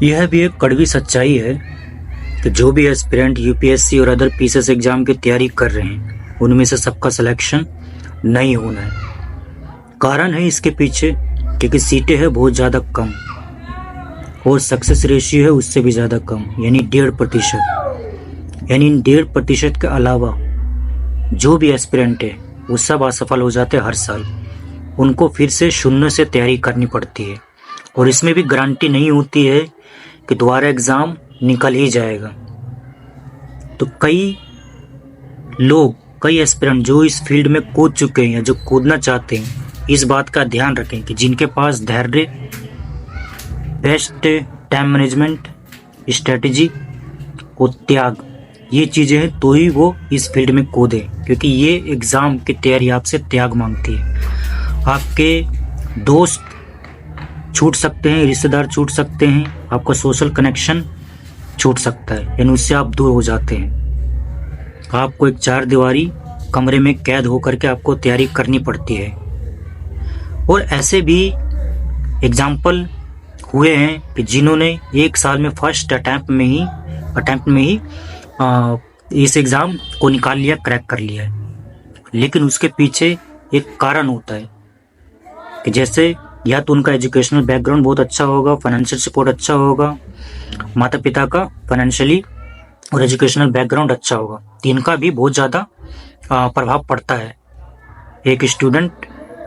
यह भी एक कड़वी सच्चाई है कि जो भी एस्पिरेंट यूपीएससी और अदर पीसीएस एग्जाम की तैयारी कर रहे हैं उनमें से सबका सिलेक्शन नहीं होना है। कारण है इसके पीछे क्योंकि सीटें है बहुत ज़्यादा कम और सक्सेस रेशियो है उससे भी ज़्यादा कम, यानी 1.5%। यानी इन 1.5% के अलावा जो भी एस्पिरेंट है वो सब असफल हो जाते हैं हर साल। उनको फिर से शून्य से तैयारी करनी पड़ती है और इसमें भी गारंटी नहीं होती है कि दोबारा एग्ज़ाम निकल ही जाएगा। तो कई लोग, कई एस्पिरेंट जो इस फील्ड में कूद चुके हैं या जो कूदना चाहते हैं, इस बात का ध्यान रखें कि जिनके पास धैर्य, बेस्ट टाइम मैनेजमेंट, स्ट्रेटजी और त्याग, ये चीज़ें हैं तो ही वो इस फील्ड में कूदें, क्योंकि ये एग्ज़ाम की तैयारी आपसे त्याग मांगती है। आपके दोस्त छूट सकते हैं, रिश्तेदार छूट सकते हैं, आपका सोशल कनेक्शन छूट सकता है, यानी उससे आप दूर हो जाते हैं। आपको एक 4 दीवारी कमरे में कैद होकर के आपको तैयारी करनी पड़ती है। और ऐसे भी एग्जाम्पल हुए हैं कि जिन्होंने एक साल में फर्स्ट अटैम्प्ट में ही इस एग्ज़ाम को निकाल लिया, क्रैक कर लिया है। लेकिन उसके पीछे एक कारण होता है कि जैसे या तो उनका एजुकेशनल बैकग्राउंड बहुत अच्छा होगा, फाइनेंशियल सपोर्ट अच्छा होगा, माता पिता का फाइनेंशियली और एजुकेशनल बैकग्राउंड अच्छा होगा, तो इनका भी बहुत ज़्यादा प्रभाव पड़ता है एक स्टूडेंट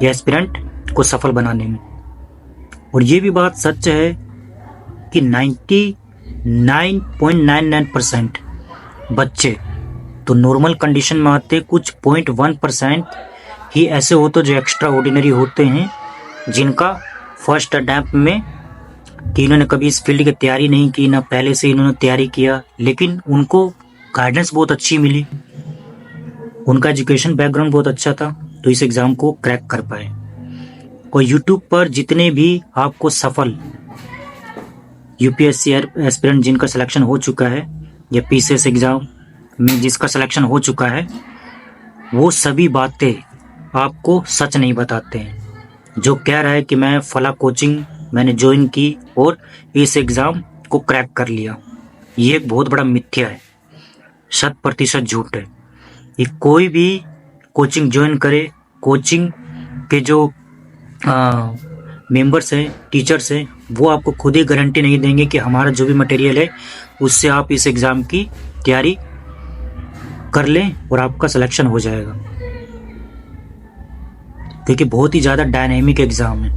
या एस्पिरेंट को सफल बनाने में। और ये भी बात सच है कि 99.99% बच्चे तो नॉर्मल कंडीशन में आते, कुछ 0.1% ही ऐसे होते जो एक्स्ट्रा ऑर्डिनरी होते हैं, जिनका फर्स्ट अटैम्प्ट में कि इन्होंने कभी इस फील्ड की तैयारी नहीं की, ना पहले से इन्होंने तैयारी किया, लेकिन उनको गाइडेंस बहुत अच्छी मिली, उनका एजुकेशन बैकग्राउंड बहुत अच्छा था, तो इस एग्ज़ाम को क्रैक कर पाए। और यूट्यूब पर जितने भी आपको सफल यूपीएससी एस्पिरेंट जिनका सिलेक्शन हो चुका है या पीसीएस एग्ज़ाम में जिसका सिलेक्शन हो चुका है, वो सभी बातें आपको सच नहीं बताते हैं। जो कह रहा है कि मैं फला कोचिंग मैंने ज्वाइन की और इस एग्ज़ाम को क्रैक कर लिया, ये एक बहुत बड़ा मिथ्या है, 100% झूठ है। ये कोई भी कोचिंग ज्वाइन करे, कोचिंग के जो मेंबर्स हैं, टीचर्स हैं, वो आपको खुद ही गारंटी नहीं देंगे कि हमारा जो भी मटेरियल है उससे आप इस एग्ज़ाम की तैयारी कर लें और आपका सिलेक्शन हो जाएगा, क्योंकि बहुत ही ज़्यादा डायनेमिक एग्ज़ाम है।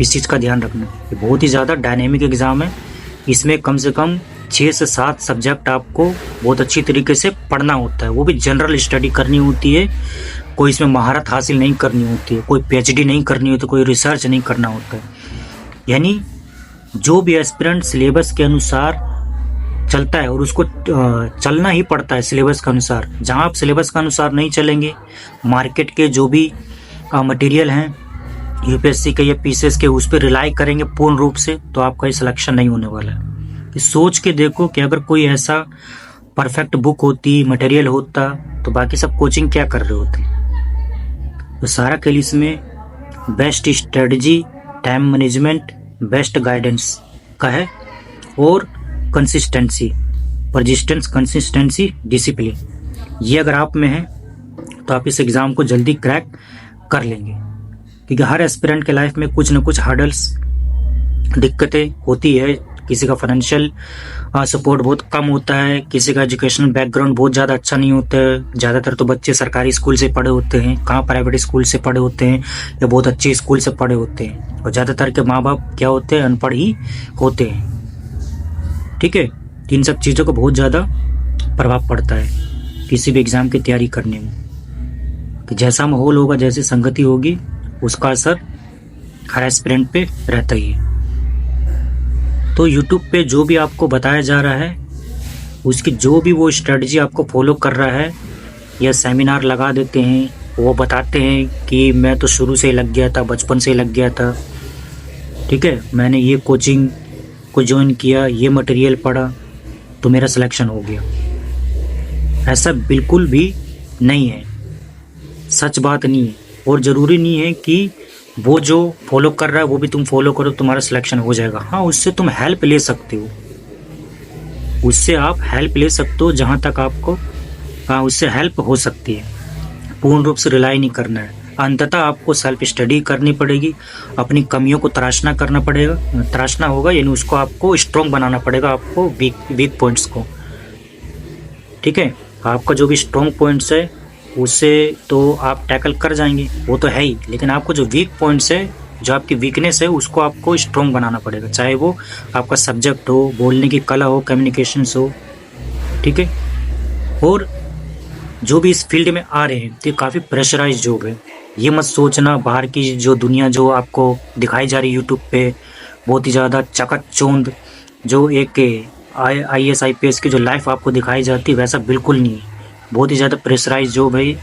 इस चीज़ का ध्यान रखना, ये बहुत ही ज़्यादा डायनेमिक एग्ज़ाम है। इसमें कम से कम 6 से 7 सब्जेक्ट आपको बहुत अच्छी तरीके से पढ़ना होता है, वो भी जनरल स्टडी करनी होती है। कोई इसमें महारत हासिल नहीं करनी होती है, कोई पीएचडी नहीं करनी होती, कोई रिसर्च नहीं करना होता है। यानी जो भी एस्पिरेंट सिलेबस के अनुसार चलता है और उसको चलना ही पड़ता है सिलेबस के अनुसार। जहाँ आप सिलेबस के अनुसार नहीं चलेंगे, मार्केट के जो भी मटेरियल हैं यूपीएससी के या पीसीएस के, उस पर रिलाई करेंगे पूर्ण रूप से, तो आपका ये सिलेक्शन नहीं होने वाला है। सोच के देखो कि अगर कोई ऐसा परफेक्ट बुक होती, मटेरियल होता, तो बाकी सब कोचिंग क्या कर रहे होते। तो सारा खेल इसमें best strategy, time management, best guidance का है और कंसिस्टेंसी, परसिस्टेंस, कंसिस्टेंसी, डिसिप्लिन, ये अगर आप में है तो आप इस एग्ज़ाम को जल्दी क्रैक कर लेंगे। क्योंकि हर एस्पिरेंट के लाइफ में कुछ ना कुछ हर्डल्स, दिक्कतें होती है। किसी का फाइनेंशियल सपोर्ट बहुत कम होता है, किसी का एजुकेशनल बैकग्राउंड बहुत ज़्यादा अच्छा नहीं होता है। ज़्यादातर तो बच्चे सरकारी स्कूल से पढ़े होते हैं, कहाँ प्राइवेट स्कूल से पढ़े होते हैं या बहुत अच्छे स्कूल से पढ़े होते हैं। और ज़्यादातर के माँ बाप क्या होते हैं, अनपढ़ ही होते हैं। ठीक है, इन सब चीज़ों का बहुत ज़्यादा प्रभाव पड़ता है किसी भी एग्ज़ाम की तैयारी करने में। कि जैसा माहौल होगा, जैसी संगति होगी, उसका असर हर एस्पिरेंट पे रहता ही है। तो YouTube पे जो भी आपको बताया जा रहा है, उसकी जो भी वो स्ट्रेटजी आपको फॉलो कर रहा है, या सेमिनार लगा देते हैं, वो बताते हैं कि मैं तो शुरू से ही लग गया था, बचपन से ही लग गया था, ठीक है, मैंने ये कोचिंग को ज्वाइन किया, ये मटेरियल पढ़ा, तो मेरा सिलेक्शन हो गया। ऐसा बिल्कुल भी नहीं है, सच बात नहीं है। और ज़रूरी नहीं है कि वो जो फॉलो कर रहा है वो भी तुम फॉलो करो, तुम्हारा सिलेक्शन हो जाएगा। हाँ, उससे तुम हेल्प ले सकते हो, उससे आप हेल्प ले सकते हो जहाँ तक आपको उससे हेल्प हो सकती है। पूर्ण रूप से रिलाई नहीं करना है। अंततः आपको सेल्फ स्टडी करनी पड़ेगी, अपनी कमियों को तराशना होगा, यानी उसको आपको स्ट्रॉन्ग बनाना पड़ेगा, आपको वीक पॉइंट्स को। ठीक है, आपका जो भी स्ट्रॉन्ग पॉइंट्स है उससे तो आप टैकल कर जाएंगे, वो तो है ही, लेकिन आपको जो वीक पॉइंट्स है, जो आपकी वीकनेस है, उसको आपको स्ट्रॉन्ग बनाना पड़ेगा, चाहे वो आपका सब्जेक्ट हो, बोलने की कला हो, कम्युनिकेशंस हो। ठीक है, और जो भी इस फील्ड में आ रहे हैं तो ये काफ़ी प्रेशराइज जॉब है। ये मत सोचना बाहर की जो दुनिया जो आपको दिखाई जा रही है यूट्यूब पे, बहुत ही ज़्यादा चकाचौंध, जो एक IAS IPS की जो लाइफ आपको दिखाई जाती है, वैसा बिल्कुल नहीं है। बहुत ही ज़्यादा प्रेशराइज जॉब है।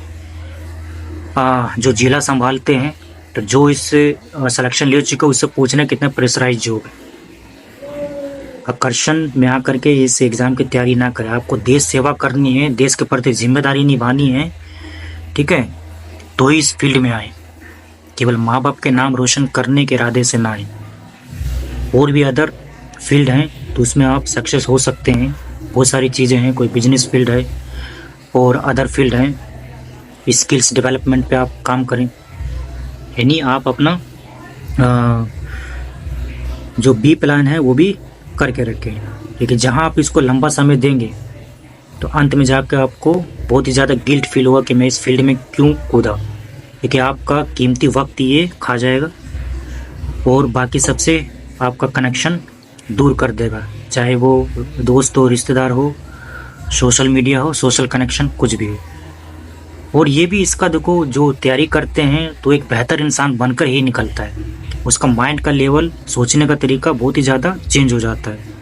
जो जिला संभालते हैं, तो जो इस सिलेक्शन ले चुके उससे पूछना कितना प्रेशराइज जॉब है। आकर्षण में आकर के इस एग्ज़ाम की तैयारी ना करें। आपको देश सेवा करनी है, देश के प्रति जिम्मेदारी निभानी है, ठीक है, तो ही इस फील्ड में आए। केवल माँ बाप के नाम रोशन करने के इरादे से ना आए। और भी अदर फील्ड हैं तो उसमें आप सक्सेस हो सकते हैं। बहुत सारी चीज़ें हैं, कोई बिजनेस फील्ड है और अदर फील्ड हैं। स्किल्स डेवलपमेंट पे आप काम करें, यानी आप अपना जो बी प्लान है वो भी करके रखें। लेकिन जहाँ आप इसको लंबा समय देंगे तो अंत में जाकर आपको बहुत ही ज़्यादा गिल्ट फील होगा कि मैं इस फील्ड में क्यों कूदा, क्योंकि आपका कीमती वक्त ये खा जाएगा और बाकी सबसे आपका कनेक्शन दूर कर देगा, चाहे वो दोस्त हो, रिश्तेदार हो, सोशल मीडिया हो, सोशल कनेक्शन कुछ भी हो। और ये भी इसका देखो, जो तैयारी करते हैं तो एक बेहतर इंसान बनकर ही निकलता है। उसका माइंड का लेवल, सोचने का तरीका बहुत ही ज़्यादा चेंज हो जाता है।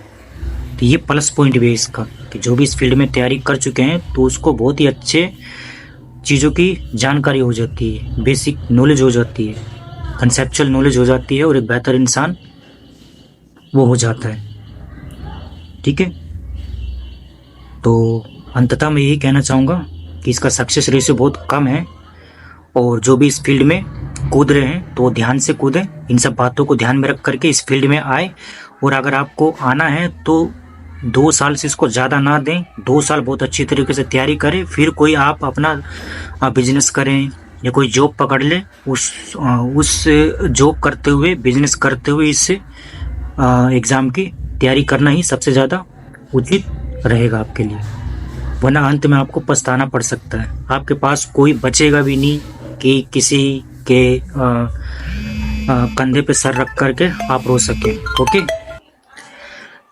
तो ये प्लस पॉइंट भी है इसका कि जो भी इस फील्ड में तैयारी कर चुके हैं तो उसको बहुत ही अच्छे चीज़ों की जानकारी हो जाती है, बेसिक नॉलेज हो जाती है, कंसेप्चुअल नॉलेज हो जाती है और एक बेहतर इंसान वो हो जाता है। ठीक है, तो अंततः मैं यही कहना चाहूँगा कि इसका सक्सेस रेशियो बहुत कम है और जो भी इस फील्ड में कूद रहे हैं तो ध्यान से कूदें, इन सब बातों को ध्यान में रख करके इस फील्ड में आए। और अगर आपको आना है तो 2 साल से इसको ज़्यादा ना दें, 2 साल बहुत अच्छी तरीके से तैयारी करें, फिर कोई आप अपना बिजनेस करें या कोई जॉब पकड़ ले, उस जॉब करते हुए, बिजनेस करते हुए इससे एग्ज़ाम की तैयारी करना ही सबसे ज़्यादा उचित रहेगा आपके लिए, वरना अंत में आपको पछताना पड़ सकता है। आपके पास कोई बचेगा भी नहीं कि किसी के कंधे पे सर रख करके आप रो सकें। ओके,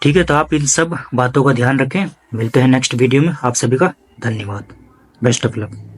ठीक है, तो आप इन सब बातों का ध्यान रखें। मिलते हैं नेक्स्ट वीडियो में। आप सभी का धन्यवाद। Best of luck.